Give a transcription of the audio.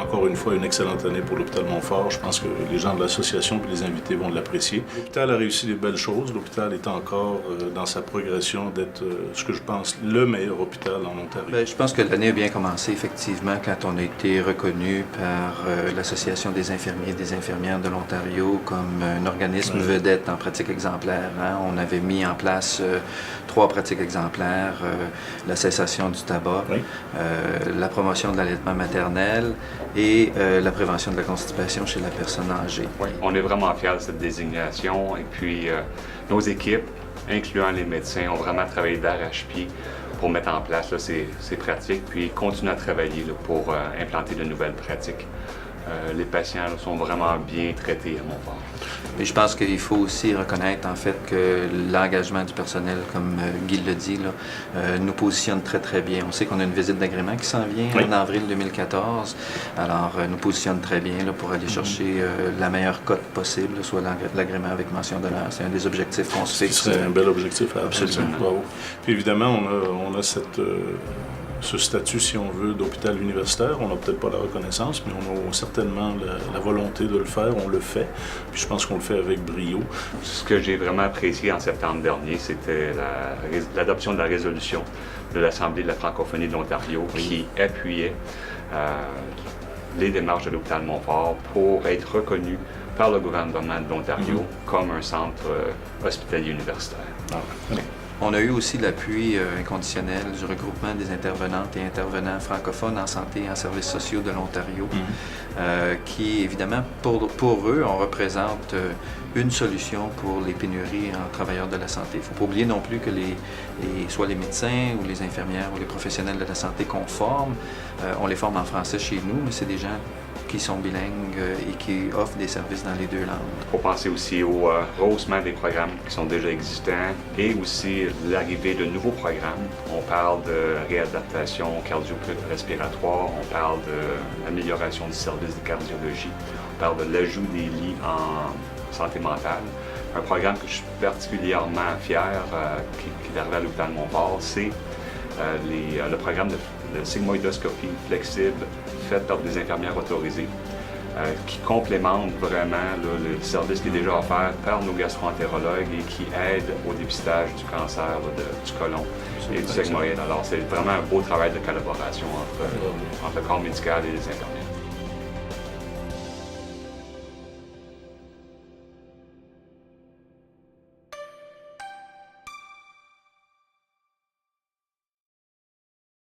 encore une fois une excellente année pour l'hôpital Montfort. Je pense que les gens de l'association et les invités vont l'apprécier. L'hôpital a réussi des belles choses. L'hôpital est encore dans sa progression d'être, ce que je pense, le meilleur hôpital en Ontario. Bien, je pense que l'année a bien commencé, effectivement, quand on a été reconnu par l'Association des infirmiers et des infirmières de l'Ontario comme un organisme vedette en pratique exemplaire. Hein. On avait mis en place 3 pratiques exemplaires, la cessation du tabac, la promotion de l'allaitement maternel et la prévention de la constipation chez la personne âgée. Oui, on est vraiment fiers de cette désignation et puis nos équipes, incluant les médecins, ont vraiment travaillé d'arrache-pied pour mettre en place là, ces pratiques, puis continuer à travailler là, pour implanter de nouvelles pratiques. Les patients là, sont vraiment bien traités à Montfort. Et je pense qu'il faut aussi reconnaître en fait que l'engagement du personnel, comme Guy le dit, là, nous positionne très très bien. On sait qu'on a une visite d'agrément qui s'en vient en avril 2014. Alors nous positionne très bien là, pour aller chercher la meilleure cote possible, soit l'agrément avec mention d'honneur. C'est un des objectifs qu'on se fixe. C'est un bel objectif à atteindre. Absolument. Bravo. Puis évidemment, on a ce statut, si on veut, d'hôpital universitaire. On n'a peut-être pas la reconnaissance, mais on a certainement la volonté de le faire. On le fait. Puis je pense qu'on le fait avec brio. Ce que j'ai vraiment apprécié en septembre dernier, c'était l'adoption de la résolution de l'Assemblée de la francophonie de l'Ontario qui appuyait les démarches de l'hôpital Montfort pour être reconnu par le gouvernement de l'Ontario comme un centre hospitalier universitaire. On a eu aussi l'appui inconditionnel du regroupement des intervenantes et intervenants francophones en santé et en services sociaux de l'Ontario, qui, évidemment, pour eux, on représente une solution pour les pénuries en travailleurs de la santé. Il ne faut pas oublier non plus que soit les médecins ou les infirmières ou les professionnels de la santé qu'on forme, on les forme en français chez nous, mais c'est des gens qui sont bilingues et qui offrent des services dans les 2 langues. Il faut penser aussi au rehaussement des programmes qui sont déjà existants et aussi l'arrivée de nouveaux programmes. On parle de réadaptation cardio-respiratoire, on parle de l'amélioration du service de cardiologie, on parle de l'ajout des lits en santé mentale. Un programme que je suis particulièrement fier qui est arrivé à l'hôpital Montfort, c'est le programme de sigmoïdoscopie flexible fait par des infirmières autorisées qui complémente vraiment le service qui est déjà offert par nos gastro-entérologues et qui aide au dépistage du cancer du côlon et du sigmoïde. Alors c'est vraiment un beau travail de collaboration entre le corps médical et les infirmières.